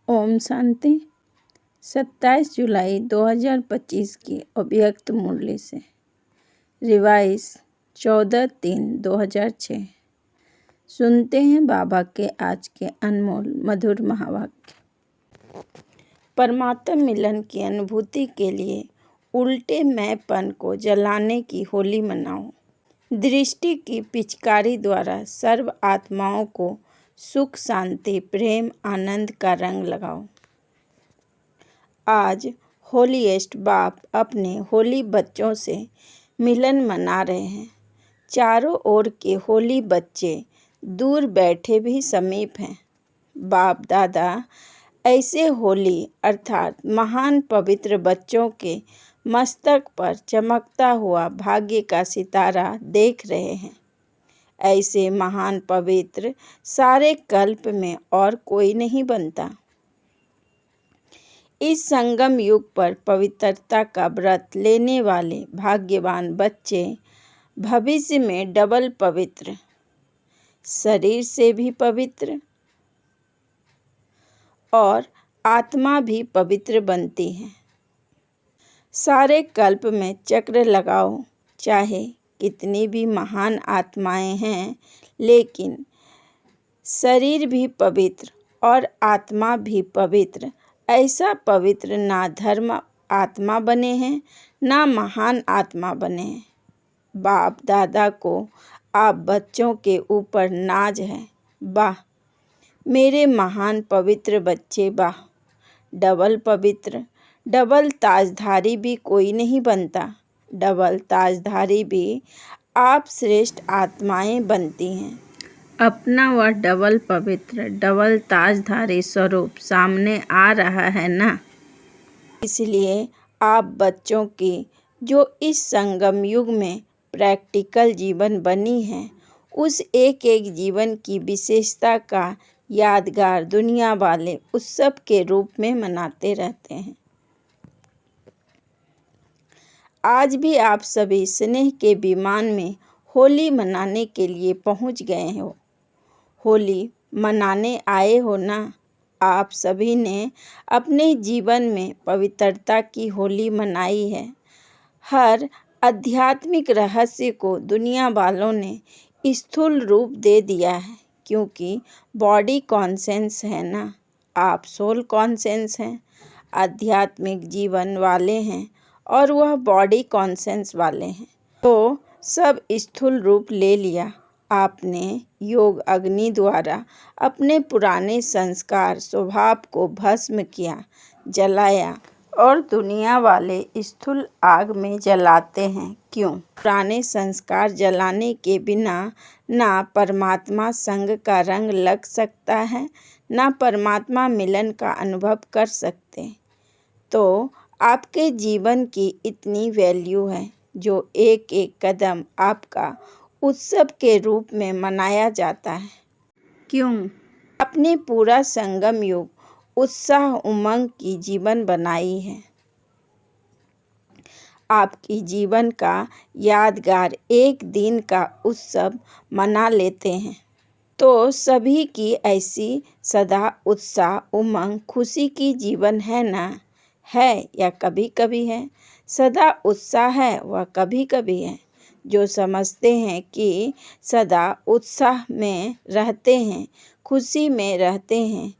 ओम शांति। 27 जुलाई 2025 की अव्यक्त मुरली से रिवाइज 14/3/2006। सुनते हैं बाबा के आज के अनमोल मधुर महावाक्य। परमात्मा मिलन की अनुभूति के लिए उल्टे मैंपन को जलाने की होली मनाओ। दृष्टि की पिचकारी द्वारा सर्व आत्माओं को सुख, शांति, प्रेम, आनंद का रंग लगाओ। आज होलीएस्ट बाप अपने होली बच्चों से मिलन मना रहे हैं। चारों ओर के होली बच्चे दूर बैठे भी समीप हैं। बाप दादा ऐसे होली अर्थात महान पवित्र बच्चों के मस्तक पर चमकता हुआ भाग्य का सितारा देख रहे हैं। ऐसे महान पवित्र सारे कल्प में और कोई नहीं बनता। इस संगम युग पर पवित्रता का व्रत लेने वाले भाग्यवान बच्चे भविष्य में डबल पवित्र, शरीर से भी पवित्र और आत्मा भी पवित्र बनती है। सारे कल्प में चक्र लगाओ, चाहे कितनी भी महान आत्माएं हैं, लेकिन शरीर भी पवित्र और आत्मा भी पवित्र। ऐसा पवित्र ना धर्म आत्मा बने हैं, ना महान आत्मा बने हैं। बाप दादा को आप बच्चों के ऊपर नाज है। वाह मेरे महान पवित्र बच्चे, वाह। डबल पवित्र, डबल ताजधारी भी कोई नहीं बनता। डबल ताजधारी भी आप श्रेष्ठ आत्माएं बनती हैं। अपना वह डबल पवित्र, डबल ताजधारी स्वरूप सामने आ रहा है ना। इसलिए आप बच्चों की जो इस संगम युग में प्रैक्टिकल जीवन बनी है, उस एक एक जीवन की विशेषता का यादगार दुनिया वाले उत्सव के रूप में मनाते रहते हैं। आज भी आप सभी स्नेह के विमान में होली मनाने के लिए पहुंच गए हो। होली मनाने आए हो ना। आप सभी ने अपने जीवन में पवित्रता की होली मनाई है। हर आध्यात्मिक रहस्य को दुनिया वालों ने स्थूल रूप दे दिया है, क्योंकि बॉडी कॉन्सेंस है ना। आप सोल कॉन्सेंस हैं, आध्यात्मिक जीवन वाले हैं और वह बॉडी कॉन्सेंस वाले हैं। तो सब स्थूल रूप ले लिया। आपने योग अग्नि द्वारा अपने पुराने संस्कार स्वभाव को भस्म किया, जलाया, और दुनिया वाले स्थूल आग में जलाते हैं। क्यों? पुराने संस्कार जलाने के बिना ना परमात्मा संग का रंग लग सकता है, ना परमात्मा मिलन का अनुभव कर सकते। तो आपके जीवन की इतनी वैल्यू है, जो एक एक कदम आपका उत्सव के रूप में मनाया जाता है। क्यों? आपने पूरा संगम युग उत्साह उमंग की जीवन बनाई है। आपकी जीवन का यादगार एक दिन का उत्सव मना लेते हैं। तो सभी की ऐसी सदा उत्साह उमंग खुशी की जीवन है ना? है या कभी कभी है? सदा उत्साह है वह कभी कभी है। जो समझते हैं कि सदा उत्साह में रहते हैं, खुशी में रहते हैं।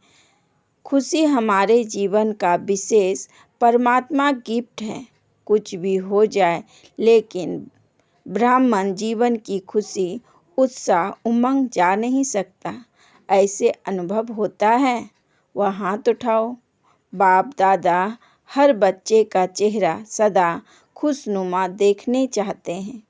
खुशी हमारे जीवन का विशेष परमात्मा गिफ्ट है। कुछ भी हो जाए, लेकिन ब्राह्मण जीवन की खुशी, उत्साह, उमंग जा नहीं सकता। ऐसे अनुभव होता है? वह हाथ उठाओ। बाप दादा हर बच्चे का चेहरा सदा खुशनुमा देखने चाहते हैं,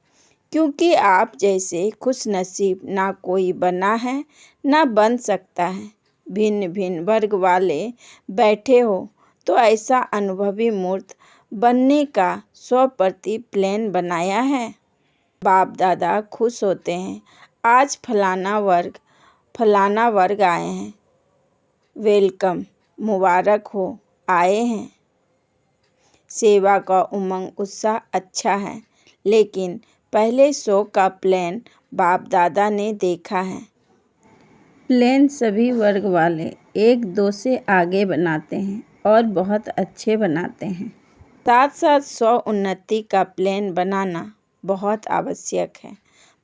क्योंकि आप जैसे खुशनसीब ना कोई बना है, ना बन सकता है। भिन्न भिन्न वर्ग वाले बैठे हो, तो ऐसा अनुभवी मूर्त बनने का 100% प्लान बनाया है। बाप दादा खुश होते हैं। आज फलाना वर्ग आए हैं। वेलकम, मुबारक हो, आए हैं। सेवा का उमंग उत्साह अच्छा है, लेकिन पहले 100 का प्लान बाप दादा ने देखा है। प्लेन सभी वर्ग वाले एक दो से आगे बनाते हैं और बहुत अच्छे बनाते हैं। साथ साथ स्व उन्नति का प्लान बनाना बहुत आवश्यक है।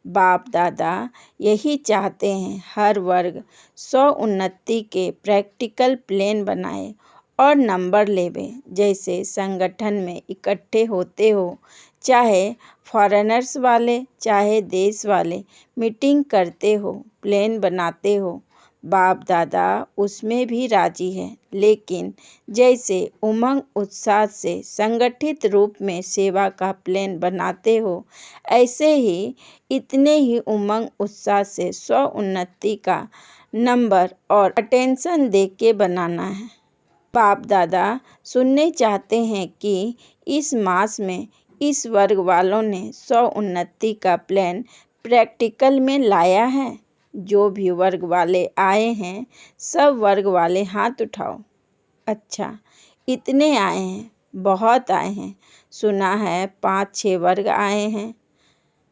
बाप दादा यही चाहते हैं हर वर्ग स्व उन्नति के प्रैक्टिकल प्लान बनाए और नंबर लेवे। जैसे संगठन में इकट्ठे होते हो, चाहे फॉरेनर्स वाले चाहे देश वाले, मीटिंग करते हो, प्लान बनाते हो, बाप दादा उसमें भी राजी है। लेकिन जैसे उमंग उत्साह से संगठित रूप में सेवा का प्लान बनाते हो, ऐसे ही इतने ही उमंग उत्साह से स्व उन्नति का नंबर और अटेंशन दे के बनाना है। बाप दादा सुनने चाहते हैं कि इस मास में इस वर्ग वालों ने स्व उन्नति का प्लान प्रैक्टिकल में लाया है। जो भी वर्ग वाले आए हैं सब वर्ग वाले हाथ उठाओ। अच्छा, इतने आए हैं, बहुत आए हैं। सुना है 5-6 वर्ग आए हैं।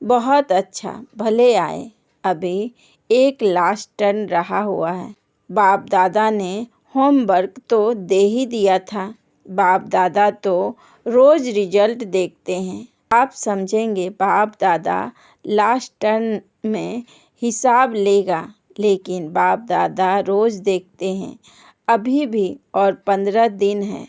बहुत अच्छा, भले आए। अभी एक लास्ट टर्न रहा हुआ है। बाप दादा ने होमवर्क तो दे ही दिया था। बाप दादा तो रोज रिजल्ट देखते हैं। आप समझेंगे बाप दादा लास्ट टर्न में हिसाब लेगा, लेकिन बाप दादा रोज देखते हैं। अभी भी और 15 दिन है।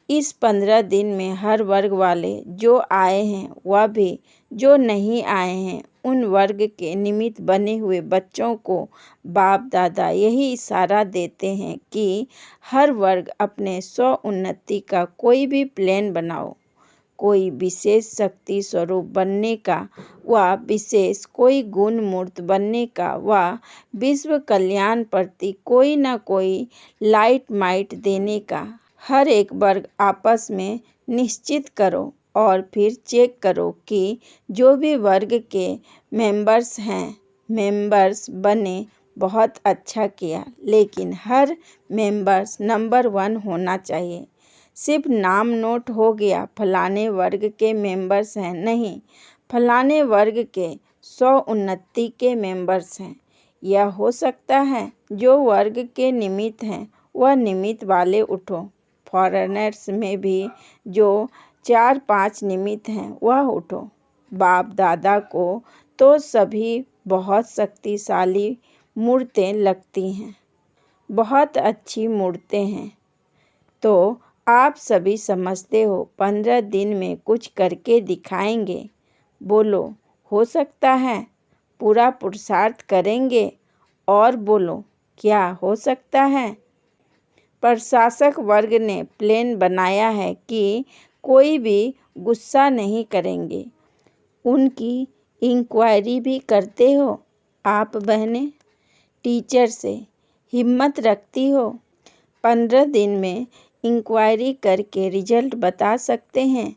इस 15 दिन में हर वर्ग वाले जो आए हैं वह भी जो नहीं आए हैं, उन वर्ग के निमित्त बने हुए बच्चों को बाप दादा यही इशारा देते हैं कि हर वर्ग अपने स्व उन्नति का कोई भी प्लान बनाओ। कोई विशेष शक्ति स्वरूप बनने का व विशेष कोई गुण मूर्त बनने का व विश्व कल्याण प्रति कोई न कोई लाइट माइट देने का हर एक वर्ग आपस में निश्चित करो और फिर चेक करो कि जो भी वर्ग के मेंबर्स बने बहुत अच्छा किया, लेकिन हर मेंबर्स नंबर 1 होना चाहिए। सिर्फ नाम नोट हो गया फलाने वर्ग के मेंबर्स हैं, नहीं, फलाने वर्ग के स्व उन्नति के मेंबर्स हैं। यह हो सकता है जो वर्ग के निमित्त हैं वह निमित्त वाले उठो। फॉरेनर्स में भी जो 4-5 निमित्त हैं वह उठो। बाप दादा को तो सभी बहुत शक्तिशाली मूर्तें लगती हैं, बहुत अच्छी मूर्तें हैं। तो आप सभी समझते हो 15 दिन में कुछ करके दिखाएंगे। बोलो, हो सकता है? पूरा पुरुषार्थ करेंगे और बोलो, क्या हो सकता है? प्रशासक वर्ग ने प्लान बनाया है कि कोई भी गुस्सा नहीं करेंगे। उनकी इंक्वायरी भी करते हो आप बहनें? टीचर से हिम्मत रखती हो? 15 दिन में इंक्वायरी करके रिजल्ट बता सकते हैं।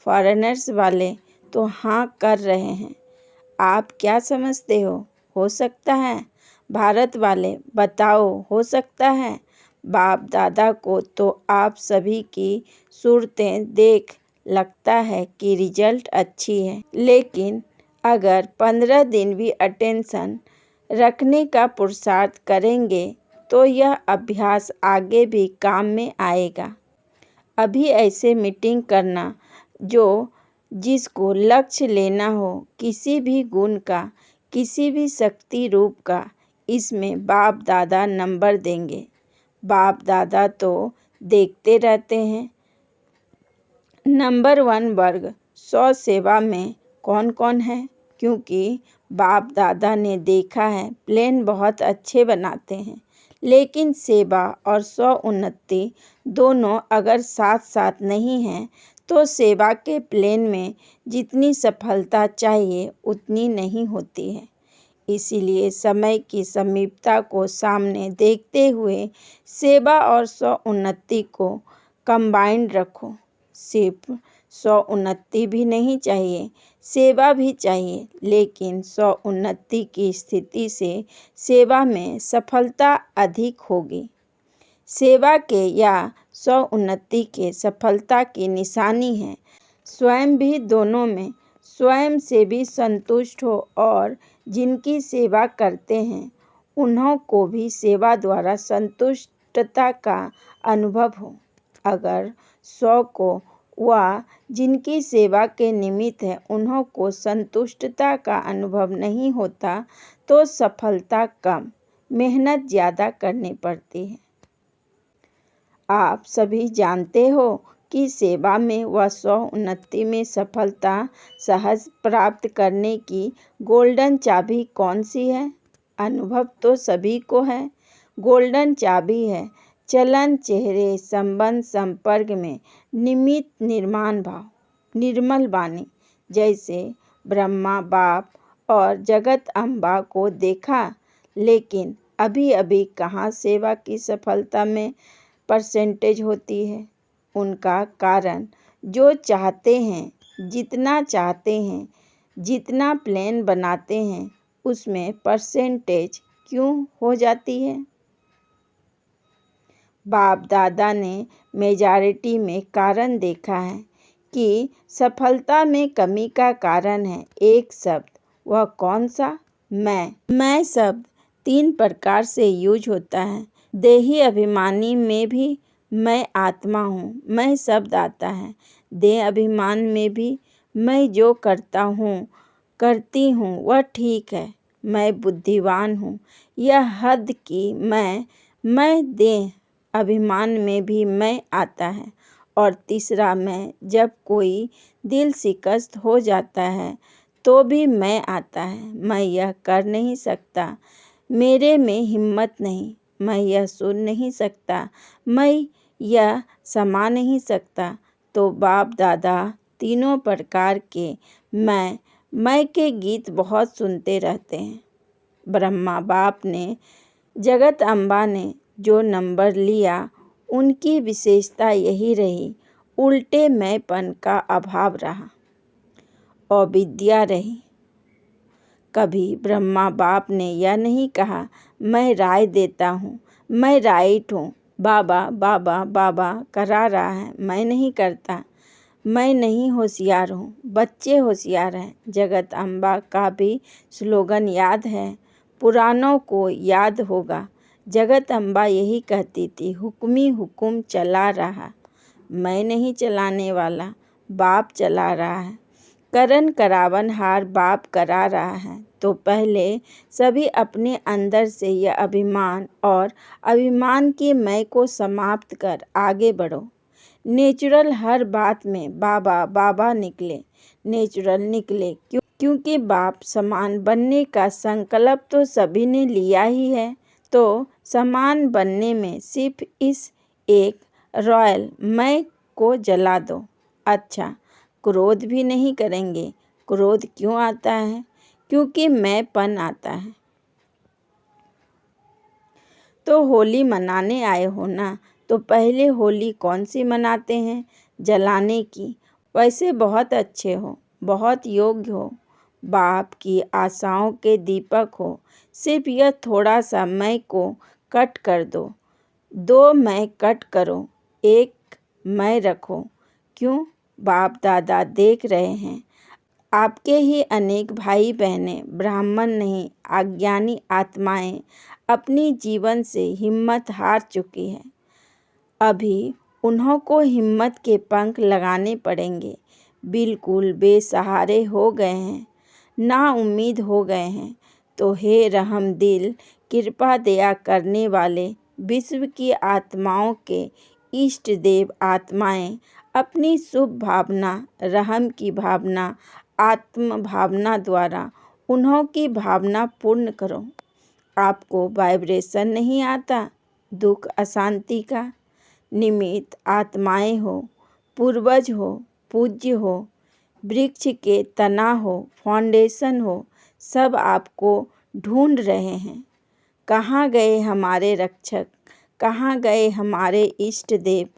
फॉरेनर्स वाले तो हाँ कर रहे हैं। आप क्या समझते हो सकता है? भारत वाले बताओ, हो सकता है? बाप दादा को तो आप सभी की सूरतें देख लगता है कि रिजल्ट अच्छी है, लेकिन अगर 15 दिन भी अटेंशन रखने का पुरुषार्थ करेंगे तो यह अभ्यास आगे भी काम में आएगा। अभी ऐसे मीटिंग करना जो जिसको लक्ष्य लेना हो किसी भी गुण का, किसी भी शक्ति रूप का, इसमें बाप दादा नंबर देंगे। बाप दादा तो देखते रहते हैं। नंबर 1 वर्ग 100 सेवा में कौन कौन है, क्योंकि बाप दादा ने देखा है प्लान बहुत अच्छे बनाते हैं, लेकिन सेवा और स्व उन्नति दोनों अगर साथ साथ नहीं हैं तो सेवा के प्लान में जितनी सफलता चाहिए उतनी नहीं होती है। इसीलिए समय की समीपता को सामने देखते हुए सेवा और स्व उन्नति को कंबाइंड रखो। सिर्फ स्व उन्नति भी नहीं चाहिए, सेवा भी चाहिए, लेकिन स्व उन्नति की स्थिति से सेवा में सफलता अधिक होगी। सेवा के या स्व उन्नति के सफलता की निशानी है स्वयं भी दोनों में स्वयं से भी संतुष्ट हो और जिनकी सेवा करते हैं उन्हों को भी सेवा द्वारा संतुष्टता का अनुभव हो। अगर 100 को व जिनकी सेवा के निमित्त है उन्हों को संतुष्टता का अनुभव नहीं होता तो सफलता कम, मेहनत ज़्यादा करनी पड़ती है। आप सभी जानते हो कि सेवा में व स्व उन्नति में सफलता सहज प्राप्त करने की गोल्डन चाबी कौन सी है? अनुभव तो सभी को है। गोल्डन चाबी है चलन, चेहरे, संबंध, संपर्क में निमित्त निर्माण भाव, निर्मल वाणी। जैसे ब्रह्मा बाप और जगत अम्बा को देखा, लेकिन अभी अभी कहाँ सेवा की सफलता में परसेंटेज होती है। उनका कारण जो चाहते हैं, जितना चाहते हैं, जितना प्लान बनाते हैं, उसमें परसेंटेज क्यों हो जाती है? बाप दादा ने मेजॉरिटी में कारण देखा है कि सफलता में कमी का कारण है एक शब्द। वह कौन सा? मैं शब्द 3 प्रकार से यूज होता है। देही अभिमानी में भी मैं आत्मा हूँ, मैं शब्द आता है। देह अभिमान में भी मैं जो करता हूँ, करती हूँ वह ठीक है, मैं बुद्धिवान हूँ, यह हद की मैं देह अभिमान में भी मैं आता है। और तीसरा मैं, जब कोई दिल शिकस्त हो जाता है तो भी मैं आता है। मैं यह कर नहीं सकता, मेरे में हिम्मत नहीं, मैं यह सुन नहीं सकता, मैं यह समा नहीं सकता। तो बाप दादा तीनों प्रकार के मैं के गीत बहुत सुनते रहते हैं। ब्रह्मा बाप ने, जगत अम्बा ने जो नंबर लिया, उनकी विशेषता यही रही, उल्टे मैंपन का अभाव रहा, अविद्या रही। कभी ब्रह्मा बाप ने यह नहीं कहा, मैं राय देता हूँ, मैं राइट हूँ, बाबा बाबा बाबा करा रहा है, मैं नहीं करता, मैं नहीं होशियार हूँ, बच्चे होशियार हैं। जगत अम्बा का भी स्लोगन याद है, पुरानों को याद होगा। जगत अम्बा यही कहती थी, हुक्मी हुकुम चला रहा, मैं नहीं चलाने वाला, बाप चला रहा है। करन करावन हार बाप करा रहा है। तो पहले सभी अपने अंदर से यह अभिमान और अभिमान के मैं को समाप्त कर आगे बढ़ो। नेचुरल हर बात में बाबा बाबा निकले, नेचुरल निकले क्योंकि बाप समान बनने का संकल्प तो सभी ने लिया ही है। तो समान बनने में सिर्फ इस एक रॉयल मैं को जला दो। अच्छा, क्रोध भी नहीं करेंगे। क्रोध क्यों आता है? क्योंकि मैंपन आता है। तो होली मनाने आए हो ना, तो पहले होली कौन सी मनाते हैं? जलाने की। वैसे बहुत अच्छे हो, बहुत योग्य हो, बाप की आशाओं के दीपक हो। सिर्फ यह थोड़ा सा मैं को कट कर दो, 2 मैं कट करो, 1 मैं रखो। क्यों? बाप दादा देख रहे हैं, आपके ही अनेक भाई बहनें, ब्राह्मण नहीं अज्ञानी आत्माएं अपनी जीवन से हिम्मत हार चुकी हैं। अभी उन्हों को हिम्मत के पंख लगाने पड़ेंगे। बिल्कुल बेसहारे हो गए हैं, ना उम्मीद हो गए हैं। तो हे रहम दिल, कृपा दया करने वाले विश्व की आत्माओं के इष्ट देव आत्माएं, अपनी शुभ भावना, रहम की भावना, आत्म भावना द्वारा उन्हों की भावना पूर्ण करो। आपको वाइब्रेशन नहीं आता दुख अशांति का? निमित्त आत्माएं हो, पूर्वज हो, पूज्य हो, वृक्ष के तना हो, फाउंडेशन हो, सब आपको ढूंढ रहे हैं। कहाँ गए हमारे रक्षक, कहाँ गए हमारे इष्ट देव?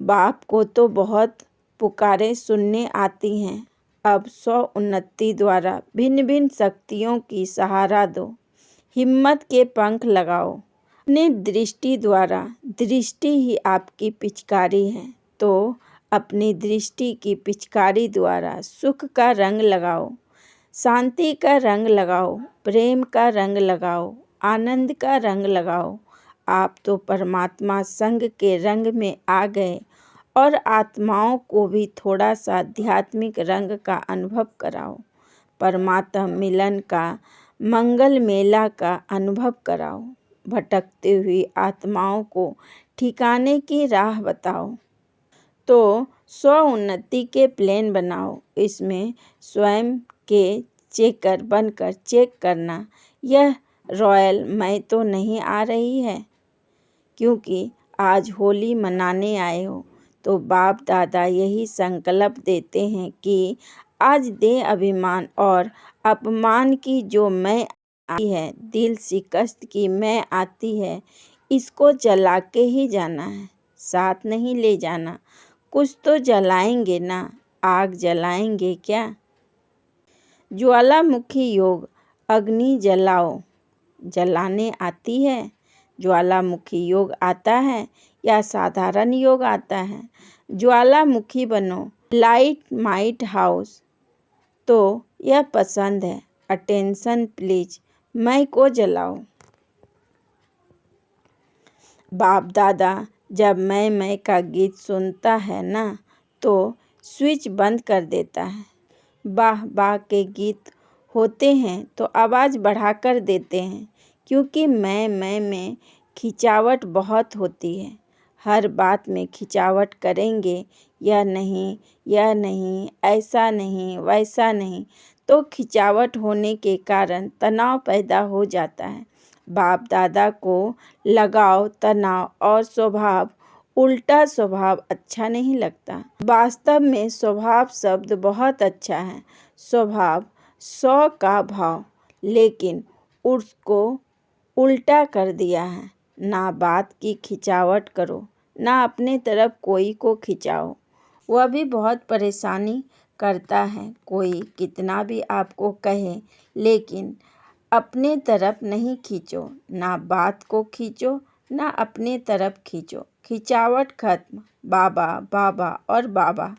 बाप को तो बहुत पुकारें सुनने आती हैं। अब स्व उन्नति द्वारा भिन्न भिन्न शक्तियों की सहारा दो, हिम्मत के पंख लगाओ। अपने दृष्टि द्वारा, दृष्टि ही आपकी पिचकारी है, तो अपनी दृष्टि की पिचकारी द्वारा सुख का रंग लगाओ, शांति का रंग लगाओ, प्रेम का रंग लगाओ, आनंद का रंग लगाओ। आप तो परमात्मा संग के रंग में आ गए और आत्माओं को भी थोड़ा सा आध्यात्मिक रंग का अनुभव कराओ। परमात्मा मिलन का, मंगल मेला का अनुभव कराओ। भटकती हुई आत्माओं को ठिकाने की राह बताओ। तो स्व उन्नति के प्लान बनाओ। इसमें स्वयं के चेकर बनकर चेक करना, यह रॉयल मैं तो नहीं आ रही है। क्योंकि आज होली मनाने आए हो तो बाप दादा यही संकल्प देते हैं कि आज दे अभिमान और अपमान की जो मैं आती है, दिल शिकस्त की मैं आती है, इसको जला के ही जाना है, साथ नहीं ले जाना। कुछ तो जलाएंगे ना, आग जलाएंगे क्या? ज्वालामुखी योग, अग्नि जलाओ। जलाने आती है? ज्वालामुखी योग आता है या साधारण योग आता है? ज्वालामुखी बनो, लाइट माइट हाउस। तो यह पसंद है, अटेंशन प्लीज, मैं को जलाओ। बाप दादा जब मैं का गीत सुनता है ना तो स्विच बंद कर देता है। वाह वाह के गीत होते हैं तो आवाज़ बढ़ाकर देते हैं, क्योंकि मैं में खिंचावट बहुत होती है। हर बात में खिंचावट करेंगे, यह नहीं, ऐसा नहीं, वैसा नहीं, तो खिंचावट होने के कारण तनाव पैदा हो जाता है। बाप दादा को लगाव, तनाव और स्वभाव, उल्टा स्वभाव अच्छा नहीं लगता। वास्तव में स्वभाव शब्द बहुत अच्छा है। स्वभाव 100 का भाव, लेकिन उसको उल्टा कर दिया है। ना बात की खिंचावट करो, ना अपने तरफ कोई को खिंचाओ, वह भी बहुत परेशानी करता है। कोई कितना भी आपको कहे, लेकिन अपने तरफ नहीं खींचो। ना बात को खींचो, ना अपने तरफ खींचो। खिंचावट खत्म। बाबा बाबा और बाबा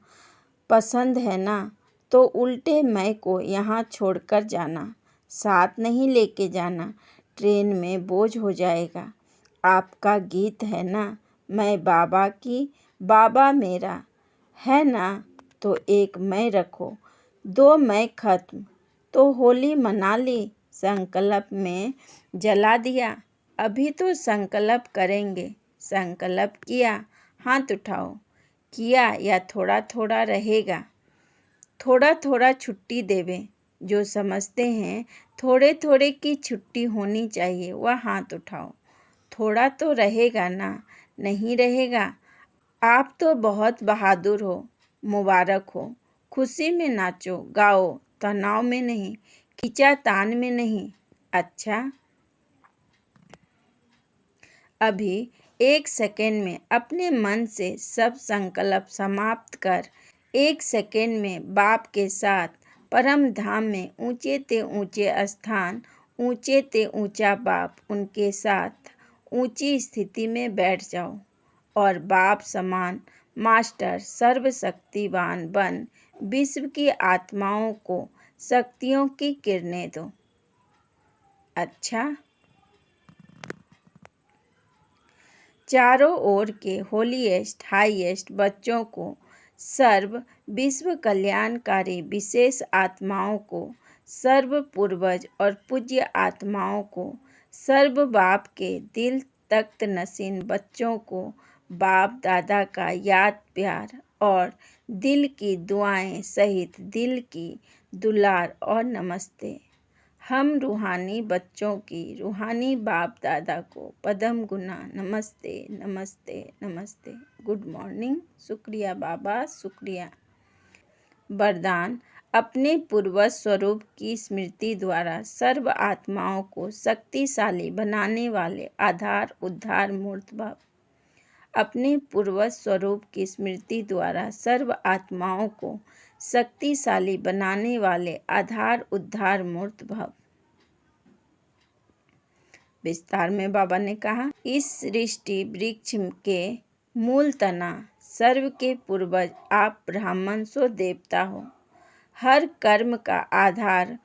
पसंद है ना, तो उल्टे मैं को यहाँ छोड़कर जाना, साथ नहीं लेके जाना, ट्रेन में बोझ हो जाएगा। आपका गीत है ना, मैं बाबा की, बाबा मेरा है ना, तो एक मैं रखो, 2 मैं खत्म। तो होली मना ली, संकल्प में जला दिया। अभी तो संकल्प करेंगे। संकल्प किया, हाथ उठाओ। किया या थोड़ा थोड़ा रहेगा? थोड़ा थोड़ा छुट्टी देवे। जो समझते हैं थोड़े थोड़े की छुट्टी होनी चाहिए, वह हाथ उठाओ। थोड़ा तो रहेगा ना? नहीं रहेगा? आप तो बहुत बहादुर हो, मुबारक हो। खुशी में नाचो, गाओ, तनाव में नहीं, खींचातान में नहीं। अच्छा, अभी 1 सेकेंड में अपने मन से सब संकल्प समाप्त कर 1 सेकेंड में बाप के साथ परम धाम में ऊंचे ते ऊंचे स्थान, ऊंचे ते ऊंचा बाप, उनके साथ ऊंची स्थिति में बैठ जाओ और बाप समान मास्टर सर्वशक्तिवान बन विश्व की आत्माओं को शक्तियों की किरणें दो। अच्छा, चारों ओर के होलीएस्ट हाईएस्ट बच्चों को, सर्व विश्व कल्याणकारी विशेष आत्माओं को, सर्व पूर्वज और पूज्य आत्माओं को, सर्व बाप के दिल तख्त नशीन बच्चों को बाप दादा का याद प्यार और दिल की दुआएं सहित दिल की दुलार और नमस्ते। हम रूहानी बच्चों की रूहानी बाप दादा को पदम गुना नमस्ते नमस्ते नमस्ते। Good morning. शुक्रिया बाबा, शुक्रिया। वरदान, अपने पूर्वज स्वरूप की स्मृति द्वारा सर्व आत्माओं को शक्तिशाली बनाने वाले आधार उद्धार मूर्त भव। अपने पूर्वज स्वरूप की स्मृति द्वारा सर्व आत्माओं को शक्तिशाली बनाने वाले आधार उद्धार मूर्त भव। विस्तार में बाबा ने कहा, इस सृष्टि वृक्ष के मूल तना सर्व के पूर्वज आप ब्राह्मण सो देवता हो। हर कर्म का आधार,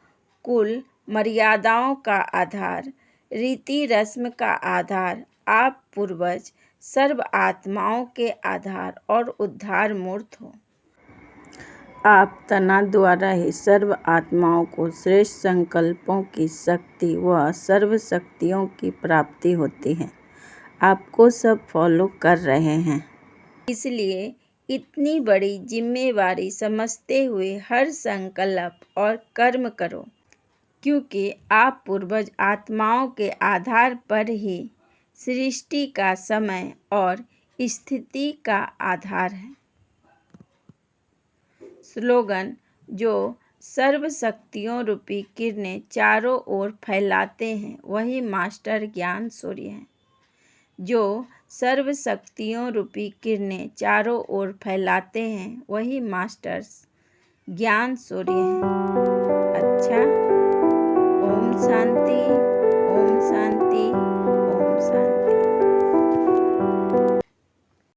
कुल मर्यादाओं का आधार, रीति रस्म का आधार। आप पूर्वज सर्व आत्माओं के आधार और उद्धार मूर्त हो। आप तना द्वारा ही सर्व आत्माओं को श्रेष्ठ संकल्पों की शक्ति व सर्व शक्तियों की प्राप्ति होती है। आपको सब फॉलो कर रहे हैं, इसलिए इतनी बड़ी जिम्मेवारी समझते हुए हर संकल्प और कर्म करो, क्योंकि आप पूर्वज आत्माओं के आधार पर ही सृष्टि का समय और स्थिति का आधार है। स्लोगन। जो सर्व शक्तियों रूपी किरणें चारों ओर फैलाते हैं वही मास्टर ज्ञान सूर्य है। जो सर्व शक्तियों रूपी किरणें चारों ओर फैलाते हैं वही मास्टर ज्ञान सूर्य है। अच्छा, ओम शांति।